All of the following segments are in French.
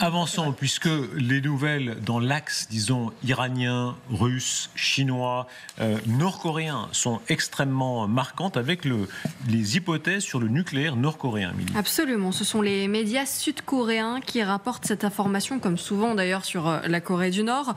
Avançons, puisque les nouvelles dans l'axe, disons, iranien, russe, chinois, nord-coréen sont extrêmement marquantes avec les hypothèses sur le nucléaire nord-coréen. Absolument, ce sont les médias sud-coréens qui rapportent cette information, comme souvent d'ailleurs sur la Corée du Nord.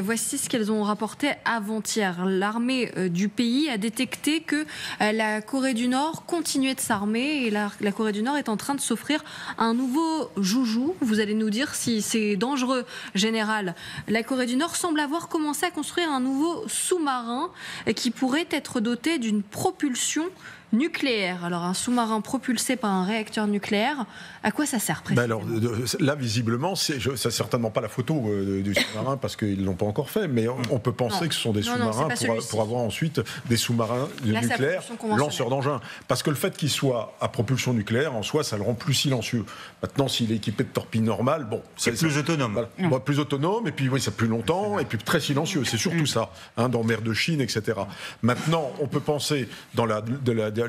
Voici ce qu'elles ont rapporté avant-hier. L'armée du pays a détecté que la Corée du Nord continuait de s'armer et la Corée du Nord est en train de s'offrir un nouveau joujou. Vous allez nous dire si c'est dangereux, général. La Corée du Nord semble avoir commencé à construire un nouveau sous-marin qui pourrait être doté d'une propulsion nucléaire. Alors un sous-marin propulsé par un réacteur nucléaire, à quoi ça sert précisément ? Là, visiblement, c'est certainement pas la photo du sous-marin parce qu'ils ne l'ont pas encore fait, mais on peut penser que ce sont des sous-marins pour avoir ensuite des sous-marins nucléaires lanceurs d'engins. Parce que le fait qu'il soit à propulsion nucléaire, en soi, ça le rend plus silencieux. Maintenant, s'il est équipé de torpilles normales, c'est plus autonome. Voilà. Plus autonome, et puis oui, ça plus longtemps, et puis très silencieux. C'est surtout ça, dans mer de Chine, etc. Maintenant, on peut penser dans la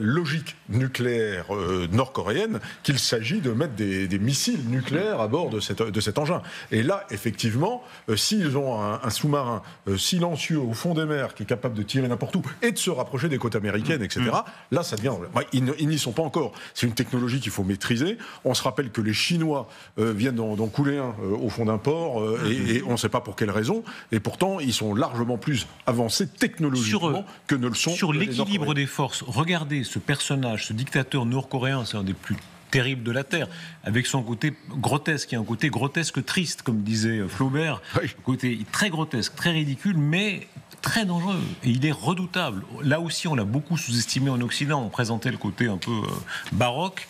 logique nucléaire nord-coréenne qu'il s'agit de mettre des missiles nucléaires à bord de cet engin. Et là, effectivement, s'ils ont un sous-marin silencieux au fond des mers qui est capable de tirer n'importe où et de se rapprocher des côtes américaines, etc., là, ça devient... Ils n'y sont pas encore. C'est une technologie qu'il faut maîtriser. On se rappelle que les Chinois viennent d'en couler un au fond d'un port et on ne sait pas pour quelle raison. Et pourtant, ils sont largement plus avancés technologiquement que ne le sont sur les l'équilibre des forces. Regardez ce personnage, ce dictateur nord-coréen, c'est un des plus terribles de la Terre, avec son côté grotesque, il y a un côté grotesque triste, comme disait Flaubert, un côté très grotesque, très ridicule, mais très dangereux. Et il est redoutable. Là aussi, on l'a beaucoup sous-estimé en Occident, on présentait le côté un peu baroque.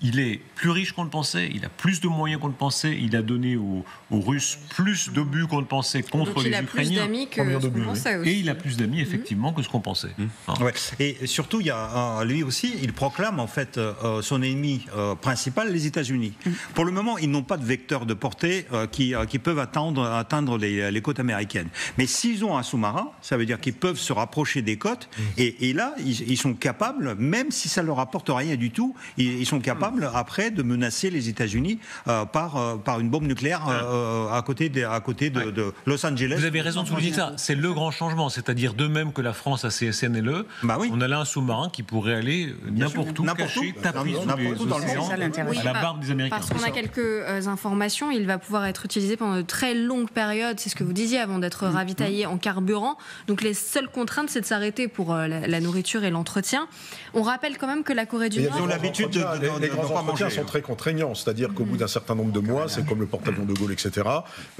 Il est plus riche qu'on ne pensait, il a plus de moyens qu'on ne pensait, il a donné aux Russes plus d'obus qu'on ne pensait contre les Ukrainiens. Donc il a plus d'amis que ce qu'on pensait aussi. Et il a plus d'amis, effectivement, que ce qu'on pensait. Ouais. Et surtout, il y a, lui aussi, il proclame en fait son ennemi principal, les États-Unis. Pour le moment, ils n'ont pas de vecteurs de portée qui peuvent atteindre les côtes américaines. Mais s'ils ont un sous-marin, ça veut dire qu'ils peuvent se rapprocher des côtes. Et là, ils sont capables, même si ça ne leur apporte rien du tout, ils sont capables après de menacer les États-Unis par une bombe nucléaire à côté de Los Angeles. Vous avez raison de souligner ça. C'est le grand changement. C'est-à-dire de même que la France a ses SNLE, on a là un sous-marin qui pourrait aller n'importe où, caché, tapis sous les océans, à la barbe des Américains. Parce qu'on a quelques informations, il va pouvoir être utilisé pendant de très longues périodes, c'est ce que vous disiez, avant d'être ravitaillé en carburant. Donc les seules contraintes, c'est de s'arrêter pour la nourriture et l'entretien. On rappelle quand même que la Corée du Nord... Ils ont l'habitude les grands entretiens sont très contraignants, c'est-à-dire qu'au bout d'un certain nombre de mois, c'est comme le porte-avions de Gaulle, etc.,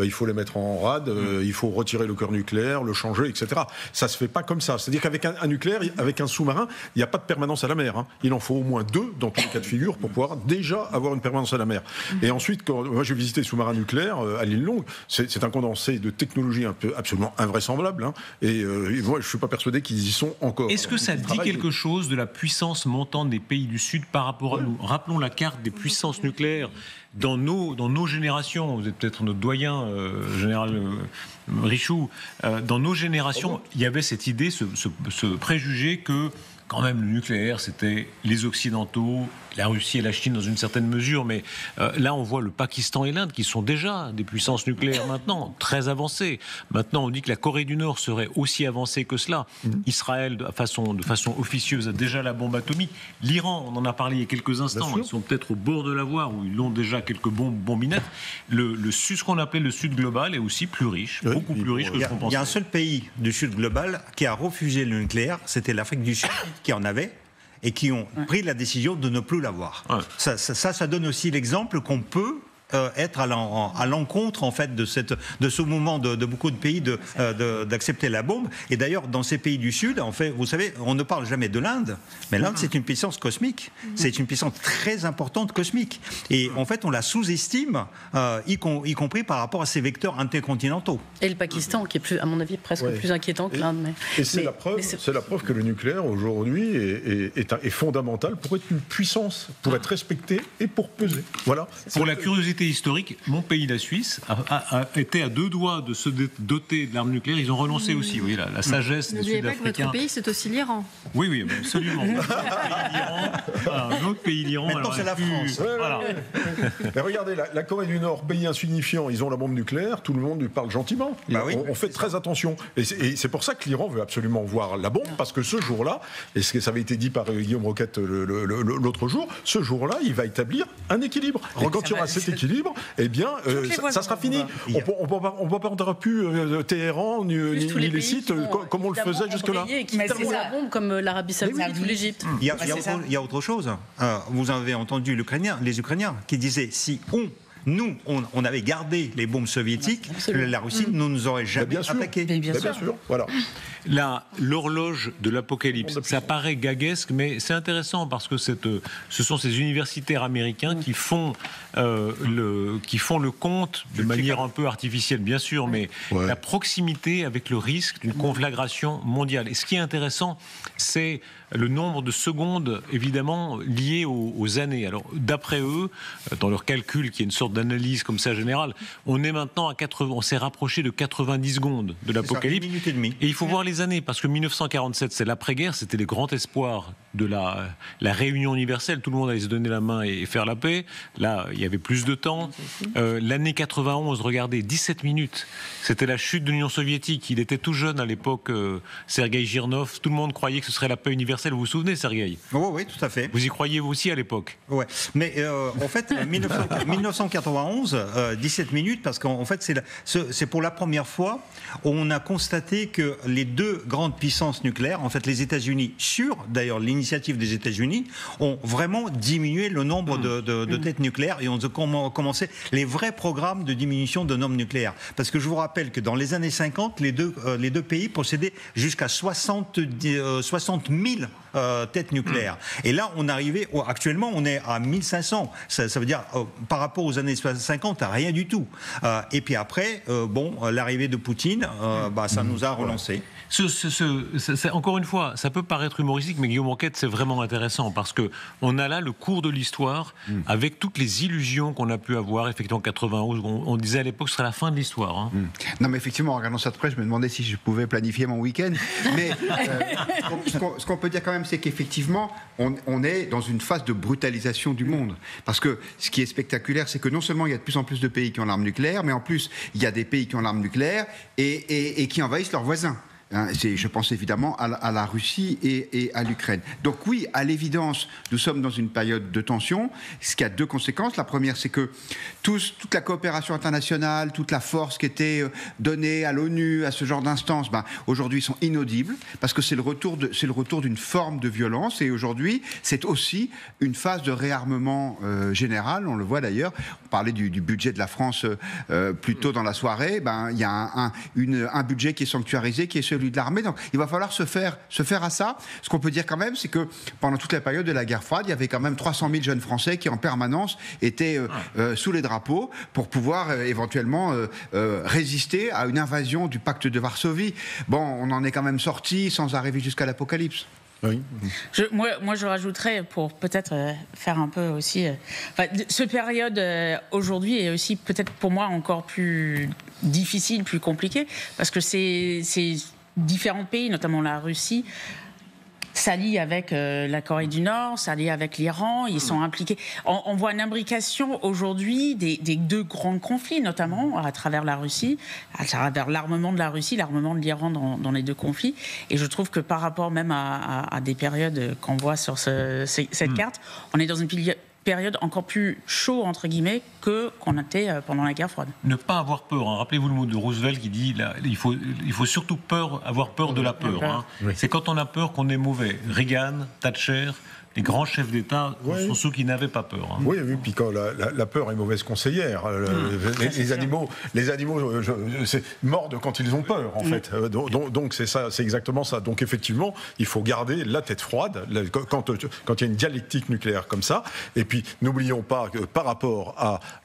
il faut les mettre en rade, il faut retirer le cœur nucléaire, le changer, etc. Ça se fait pas comme ça. C'est-à-dire qu'avec un nucléaire, avec un sous-marin, il n'y a pas de permanence à la mer. Il en faut au moins 2 dans tous les cas de figure pour pouvoir déjà avoir une permanence à la mer. Et ensuite, quand moi j'ai visité le sous-marin nucléaire à l'île Longue, c'est un condensé de technologie absolument invraisemblable. Et moi, je suis pas persuadé qu'ils y sont encore. Est-ce que ça dit quelque chose de la puissance montante des pays du Sud par rapport à nous ? Rappelons la carte des puissances nucléaires dans nos générations. Vous êtes peut-être notre doyen, général Richoux. Dans nos générations, il y avait cette idée, ce préjugé que quand même le nucléaire, c'était les Occidentaux, la Russie et la Chine dans une certaine mesure, mais là on voit le Pakistan et l'Inde qui sont déjà des puissances nucléaires maintenant, très avancées. Maintenant on dit que la Corée du Nord serait aussi avancée que cela. Israël, de façon officieuse, a déjà la bombe atomique. L'Iran, on en a parlé il y a quelques instants, ils sont peut-être au bord de l'avoir, ou ils ont déjà quelques bombinettes. Ce qu'on appelait le Sud global est aussi plus riche, beaucoup plus riche que ce qu'on pensait. Il y a un seul pays du Sud global qui a refusé le nucléaire, c'était l'Afrique du Sud, qui en avait, et qui ont pris la décision de ne plus l'avoir. Ça donne aussi l'exemple qu'on peut être à l'encontre en fait de ce mouvement de beaucoup de pays d'accepter la bombe. Et d'ailleurs, dans ces pays du Sud, en fait, vous savez, on ne parle jamais de l'Inde, mais l'Inde c'est une puissance cosmique. C'est une puissance très importante cosmique. Et en fait, on la sous-estime, y compris par rapport à ses vecteurs intercontinentaux. Et le Pakistan, qui est plus, à mon avis, presque plus inquiétant que l'Inde. C'est la preuve que le nucléaire aujourd'hui est fondamental pour être une puissance, pour être respecté et pour peser. Voilà. Pour la curiosité vérité historique, mon pays, la Suisse, était à 2 doigts de se doter de l'arme nucléaire. Ils ont renoncé aussi. Vous voyez, la sagesse des Sud-Africains. N'oubliez pas que votre pays, c'est aussi l'Iran. Oui, absolument. Un autre pays, l'Iran. Maintenant, c'est la France. Voilà. Mais regardez, la Corée du Nord, pays insignifiant, ils ont la bombe nucléaire, tout le monde lui parle gentiment. On fait très attention. Et c'est pour ça que l'Iran veut absolument voir la bombe, parce que ce jour-là, et ça avait été dit par Guillaume Roquette l'autre jour, ce jour-là, il va établir un équilibre. Et quand il y aura cet équilibre, eh bien, ça sera fini. On ne va pas interrompre Téhéran ni les sites comme on le faisait jusque-là. Mais c'est la bombe comme l'Arabie Saoudite ou l'Égypte. Il y a autre chose. Vous avez entendu les Ukrainiens qui disaient si on avait gardé les bombes soviétiques, la Russie ne nous aurait jamais attaqué. Bien sûr. Voilà. L'horloge de l'apocalypse, ça paraît gaguesque, mais c'est intéressant parce que ce sont ces universitaires américains qui font le compte de manière un peu artificielle, bien sûr, mais la proximité avec le risque d'une conflagration mondiale. Et ce qui est intéressant, c'est le nombre de secondes, évidemment, liées aux années. Alors, d'après eux, dans leur calcul, qui est une sorte d'analyse comme ça générale, on est maintenant on s'est rapproché de 90 secondes de l'apocalypse. 1 minute et demie. Et il faut voir les années, parce que 1947, c'est l'après-guerre, c'était les grands espoirs de la réunion universelle. Tout le monde allait se donner la main et faire la paix. Là, il y avait plus de temps. L'année 91, regardez, 17 minutes. C'était la chute de l'Union soviétique. Il était tout jeune à l'époque, Sergueï Girnov. Tout le monde croyait que ce serait la paix universelle. Vous vous souvenez, Sergueï ? Oui, tout à fait. Vous y croyez vous aussi à l'époque ? Oui, mais en fait, 1991, 17 minutes, parce qu'en fait, c'est pour la première fois on a constaté que les deux grandes puissances nucléaires, en fait les États-Unis, sur d'ailleurs l'initiative des États-Unis, ont vraiment diminué le nombre de têtes nucléaires et ont commencé les vrais programmes de diminution de nombre nucléaire. Parce que je vous rappelle que dans les années 50, les deux pays possédaient jusqu'à 60 000 têtes nucléaires. Et là, actuellement, on est à 1500. Ça veut dire, par rapport aux années 50, rien du tout. Et puis après, l'arrivée de Poutine, ça nous a relancé. Encore une fois, ça peut paraître humoristique, mais Guillaume Roquette, c'est vraiment intéressant parce que on a là le cours de l'histoire avec toutes les illusions qu'on a pu avoir. Effectivement, en 91, on disait à l'époque que ce serait la fin de l'histoire. Hein. Non, mais effectivement, en regardant ça de près, je me demandais si je pouvais planifier mon week-end. Mais ce qu'on peut dire quand même, c'est qu'effectivement, on est dans une phase de brutalisation du monde. Parce que ce qui est spectaculaire, c'est que non seulement il y a de plus en plus de pays qui ont l'arme nucléaire, mais en plus, il y a des pays qui ont l'arme nucléaire et qui envahissent leurs voisins. Je pense évidemment à la Russie et à l'Ukraine. Donc oui, à l'évidence, nous sommes dans une période de tension, ce qui a deux conséquences. La première, c'est que toute la coopération internationale, toute la force qui était donnée à l'ONU, à ce genre d'instances, aujourd'hui sont inaudibles, parce que c'est le retour d'une forme de violence, et aujourd'hui, c'est aussi une phase de réarmement général. On le voit d'ailleurs, on parlait du budget de la France plus tôt dans la soirée, il y a un budget qui est sanctuarisé, qui est celui de l'armée. Donc il va falloir se faire à ça. Ce qu'on peut dire quand même, c'est que pendant toute la période de la guerre froide, il y avait quand même 300 000 jeunes Français qui en permanence étaient sous les drapeaux pour pouvoir éventuellement résister à une invasion du pacte de Varsovie. Bon, on en est quand même sorti sans arriver jusqu'à l'apocalypse. Oui. Moi, je rajouterais, pour peut-être faire un peu aussi... cette période, aujourd'hui, est aussi peut-être pour moi encore plus difficile, plus compliquée, parce que c'est différents pays, notamment la Russie, s'allient avec la Corée du Nord, s'allient avec l'Iran, ils sont impliqués. On voit une imbrication aujourd'hui des deux grands conflits, notamment à travers la Russie, à travers l'armement de la Russie, l'armement de l'Iran dans les deux conflits. Et je trouve que par rapport même à des périodes qu'on voit sur cette carte, on est dans une période encore plus chaud, entre guillemets, qu'on était pendant la guerre froide. Ne pas avoir peur. Hein. Rappelez-vous le mot de Roosevelt qui dit il faut surtout avoir peur de la peur. Hein. Oui. C'est quand on a peur qu'on est mauvais. Reagan, Thatcher, les grands chefs d'État sont ceux qui n'avaient pas peur. Hein. Oui, puis quand la peur est mauvaise conseillère. Les animaux mordent quand ils ont peur, en fait. Donc c'est ça, c'est exactement ça. Donc effectivement, il faut garder la tête froide quand il y a une dialectique nucléaire comme ça. Et puis n'oublions pas que par rapport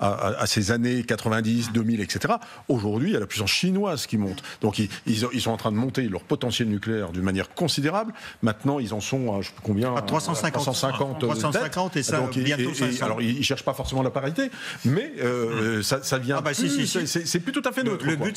à ces années 90, 2000, etc., aujourd'hui, il y a la puissance chinoise qui monte. Donc ils sont en train de monter leur potentiel nucléaire d'une manière considérable. Maintenant, ils en sont à je sais plus combien. À 350. 350 350 et ça, bientôt 500. Alors, ils ne cherchent pas forcément la parité, mais ça vient Ah bah, plus, si. c'est plus tout à fait neutre. Le but,